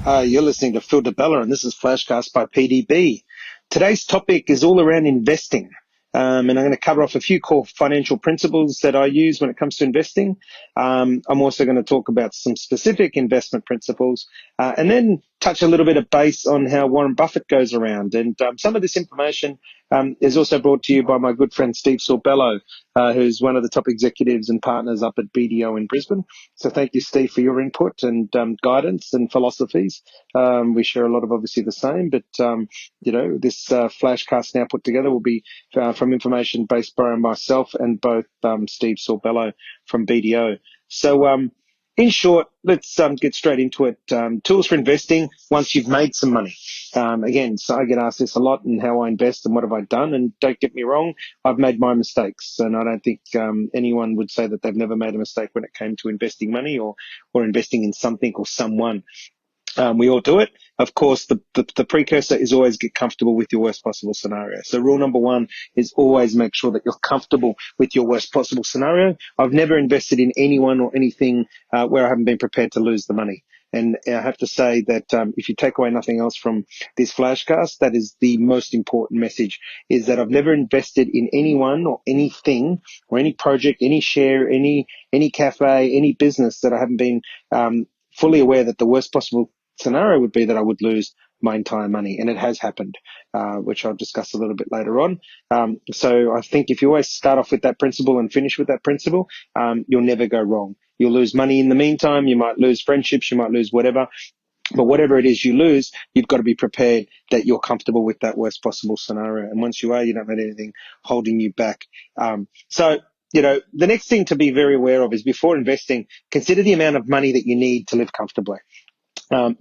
You're listening to Phil DeBella, and this is FlashCast by PDB. Today's topic is all around investing. And I'm going to cover off a few core financial principles that I use when it comes to investing. I'm also going to talk about some specific investment principles, and then touch a little bit of base on how Warren Buffett goes around. And some of this information is also brought to you by my good friend Steve Sorbello, who's one of the top executives and partners up at BDO in Brisbane. So thank you, Steve, for your input and guidance and philosophies. We share a lot of obviously the same, but this flashcast now put together will be from information based by myself and both Steve Sorbello from BDO. So in short, let's get straight into it. Tools for investing once you've made some money. Again, so I get asked this a lot and how I invest and what have I done. And don't get me wrong, I've made my mistakes. And I don't think anyone would say that they've never made a mistake when it came to investing money or investing in something or someone. We all do it. Of course, the precursor is always get comfortable with your worst possible scenario. So rule number one is always make sure that you're comfortable with your worst possible scenario. I've never invested in anyone or anything where I haven't been prepared to lose the money. And I have to say that if you take away nothing else from this flashcast, that is the most important message, is that I've never invested in anyone or anything or any project, any share, any cafe, any business that I haven't been fully aware that the worst possible scenario would be that I would lose my entire money. And it has happened, which I'll discuss a little bit later on. So I think if you always start off with that principle and finish with that principle, you'll never go wrong. You'll lose money in the meantime. You might lose friendships. You might lose whatever. But whatever it is you lose, you've got to be prepared that you're comfortable with that worst possible scenario. And once you are, you don't have anything holding you back. The next thing to be very aware of is before investing, consider the amount of money that you need to live comfortably.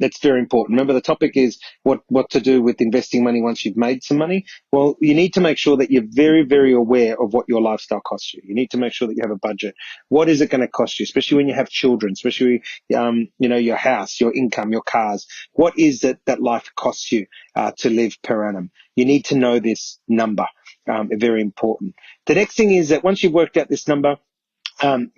That's very important. Remember, the topic is what to do with investing money once you've made some money. Well, you need to make sure that you're very, very aware of what your lifestyle costs you. You need to make sure that you have a budget. What is it going to cost you, especially when you have children, especially, your house, your income, your cars? What is it that life costs you to live per annum? You need to know this number. Very important. The next thing is that once you've worked out this number,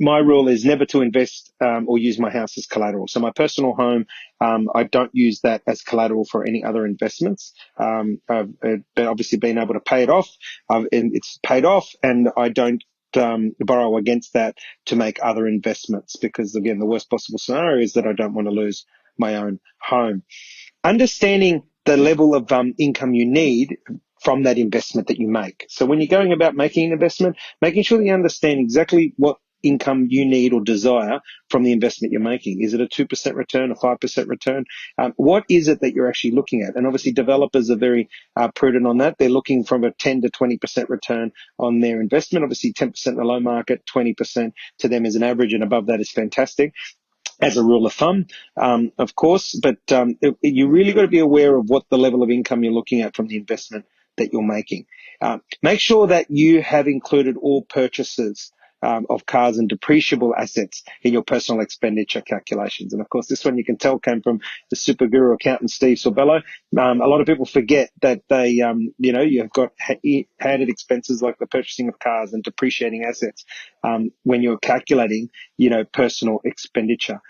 my rule is never to invest or use my house as collateral. So my personal home, I don't use that as collateral for any other investments. I've obviously been able to pay it off. And it's paid off, and I don't borrow against that to make other investments because, again, the worst possible scenario is that I don't want to lose my own home. Understanding the level of income you need from that investment that you make. So when you're going about making an investment, making sure that you understand exactly what income you need or desire from the investment you're making. Is it a 2% return, a 5% return? What is it that you're actually looking at? And obviously developers are very prudent on that. They're looking from a 10 to 20% return on their investment. Obviously 10% in the low market, 20% to them is an average, and above that is fantastic as a rule of thumb, of course. But you really got to be aware of what the level of income you're looking at from the investment that you're making. Make sure that you have included all purchases of cars and depreciable assets in your personal expenditure calculations. And of course, this one you can tell came from the super guru accountant, Steve Sorbello. A lot of people forget that they, you've got added expenses like the purchasing of cars and depreciating assets when you're calculating, personal expenditure,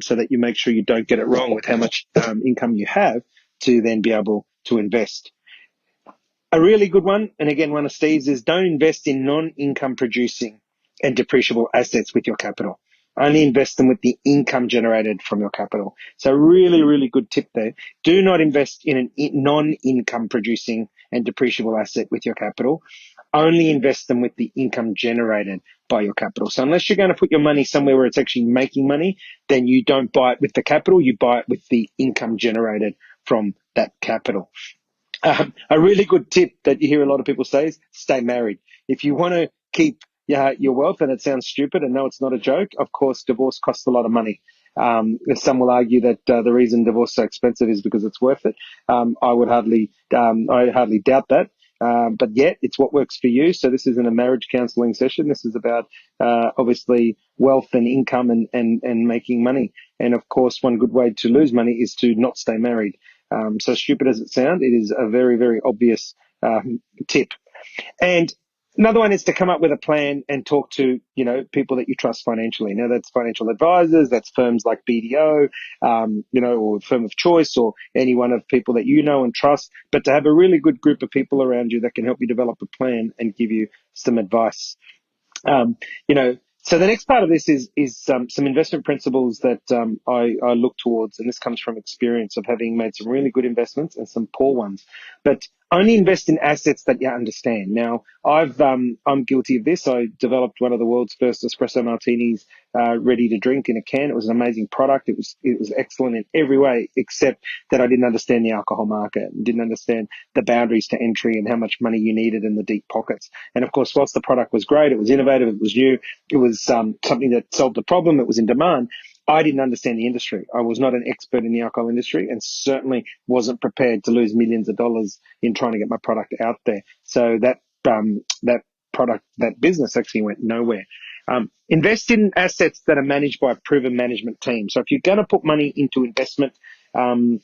so that you make sure you don't get it wrong with how much income you have to then be able to invest. A really good one, and again, one of Steve's, is don't invest in non-income producing and depreciable assets with your capital. Only invest them with the income generated from your capital. So really, really good tip there. Do not invest in a non-income producing and depreciable asset with your capital. Only invest them with the income generated by your capital. So unless you're going to put your money somewhere where it's actually making money, then you don't buy it with the capital, you buy it with the income generated from that capital. A really good tip that you hear a lot of people say is stay married. If you want to keep your wealth, and it sounds stupid, and no, it's not a joke, of course, divorce costs a lot of money. Some will argue that the reason divorce is so expensive is because it's worth it. I hardly doubt that. But yet, it's what works for you. So this isn't a marriage counseling session. This is about obviously wealth and income and making money. And of course, one good way to lose money is to not stay married. So stupid as it sounds, it is a very, very obvious tip. And Another one is to come up with a plan and talk to, people that you trust financially. Now that's financial advisors, that's firms like BDO, or firm of choice, or any one of people that you know and trust, but to have a really good group of people around you that can help you develop a plan and give you some advice. Um, so the next part of this is some investment principles that I look towards, and this comes from experience of having made some really good investments and some poor ones. But only invest in assets that you understand. Now, I'm guilty of this. I developed one of the world's first espresso martinis, ready to drink in a can. It was an amazing product. It was excellent in every way, except that I didn't understand the alcohol market, and didn't understand the boundaries to entry and how much money you needed and the deep pockets. And of course, whilst the product was great, it was innovative, it was new, it was something that solved the problem, it was in demand. I didn't understand the industry. I was not an expert in the alcohol industry, and certainly wasn't prepared to lose millions of dollars in trying to get my product out there. So that business actually went nowhere. Invest in assets that are managed by a proven management team. So if you're going to put money into investment, and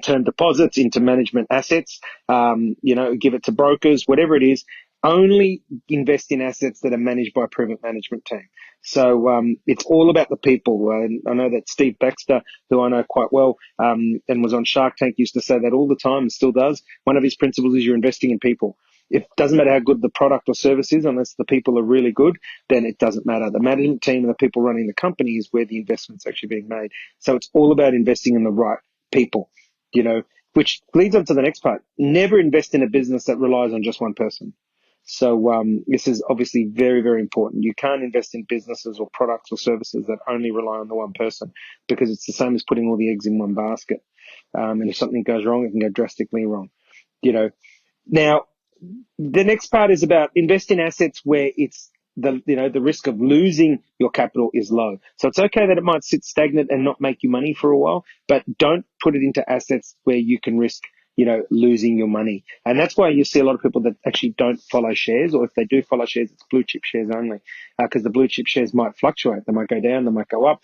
term deposits into management assets, give it to brokers, whatever it is, only invest in assets that are managed by a proven management team. So it's all about the people. I know that Steve Baxter, who I know quite well, and was on Shark Tank, used to say that all the time and still does. One of his principles is you're investing in people. It doesn't matter how good the product or service is, unless the people are really good, then it doesn't matter. The management team and the people running the company is where the investment's actually being made. So it's all about investing in the right people, which leads on to the next part. Never invest in a business that relies on just one person. So this is obviously very, very important. You can't invest in businesses or products or services that only rely on the one person, because it's the same as putting all the eggs in one basket. And if something goes wrong, it can go drastically wrong. Now, the next part is about invest in assets where it's the risk of losing your capital is low. So it's okay that it might sit stagnant and not make you money for a while, but don't put it into assets where you can risk, losing your money. And that's why you see a lot of people that actually don't follow shares, or if they do follow shares, it's blue chip shares only, because the blue chip shares might fluctuate. They might go down, they might go up,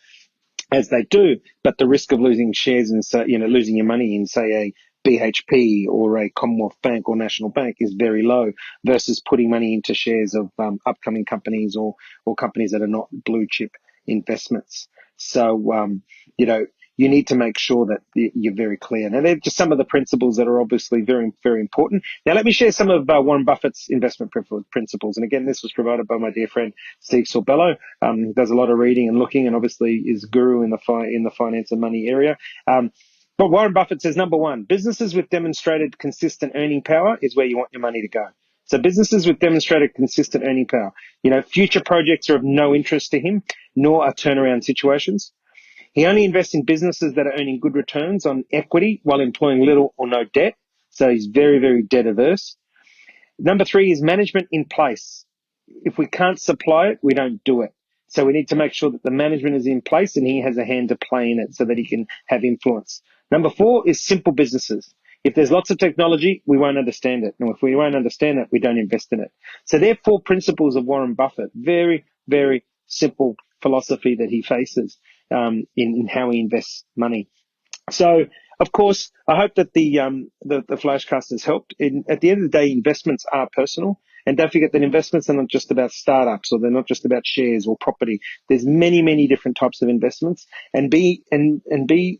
as they do, but the risk of losing shares and losing your money in, say, a BHP or a Commonwealth Bank or National Bank is very low, versus putting money into shares of upcoming companies or companies that are not blue chip investments. So, you need to make sure that you're very clear. Now, they're just some of the principles that are obviously very, very important. Now, let me share some of Warren Buffett's investment principles. And again, this was provided by my dear friend, Steve Sorbello. He does a lot of reading and looking, and obviously is guru in the finance and money area. But Warren Buffett says, number one, businesses with demonstrated consistent earning power is where you want your money to go. So businesses with demonstrated consistent earning power, future projects are of no interest to him, nor are turnaround situations. He only invests in businesses that are earning good returns on equity while employing little or no debt. So he's very, very debt averse. Number three is management in place. If we can't supply it, we don't do it. So we need to make sure that the management is in place and he has a hand to play in it so that he can have influence. Number four is simple businesses. If there's lots of technology, we won't understand it. And if we won't understand it, we don't invest in it. So there are four principles of Warren Buffett. Very, very simple philosophy that he faces in how he invests money. So, of course, I hope that the FlashCast has helped. At the end of the day, investments are personal. And don't forget that investments are not just about startups, or they're not just about shares or property. There's many, many different types of investments, and be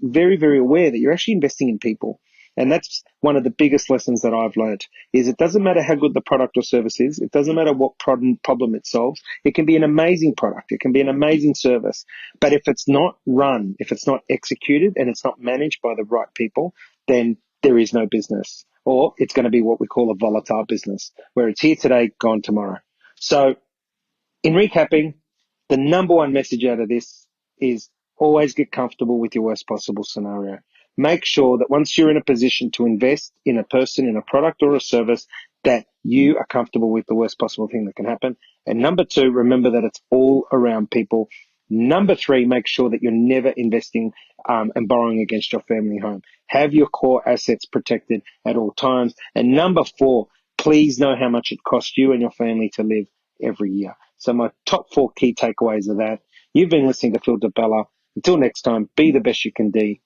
very, very aware that you're actually investing in people. And that's one of the biggest lessons that I've learned, is it doesn't matter how good the product or service is. It doesn't matter what problem it solves. It can be an amazing product. It can be an amazing service. But if it's not run, if it's not executed, and it's not managed by the right people, then there is no business. Or it's going to be what we call a volatile business, where it's here today, gone tomorrow. So in recapping, the number one message out of this is always get comfortable with your worst possible scenario. Make sure that once you're in a position to invest in a person, in a product or a service, that you are comfortable with the worst possible thing that can happen. And number two, remember that it's all around people. Number three, make sure that you're never investing and borrowing against your family home. Have your core assets protected at all times. And number four, please know how much it costs you and your family to live every year. So my top four key takeaways are that. You've been listening to Phil DiBella. Until next time, be the best you can be.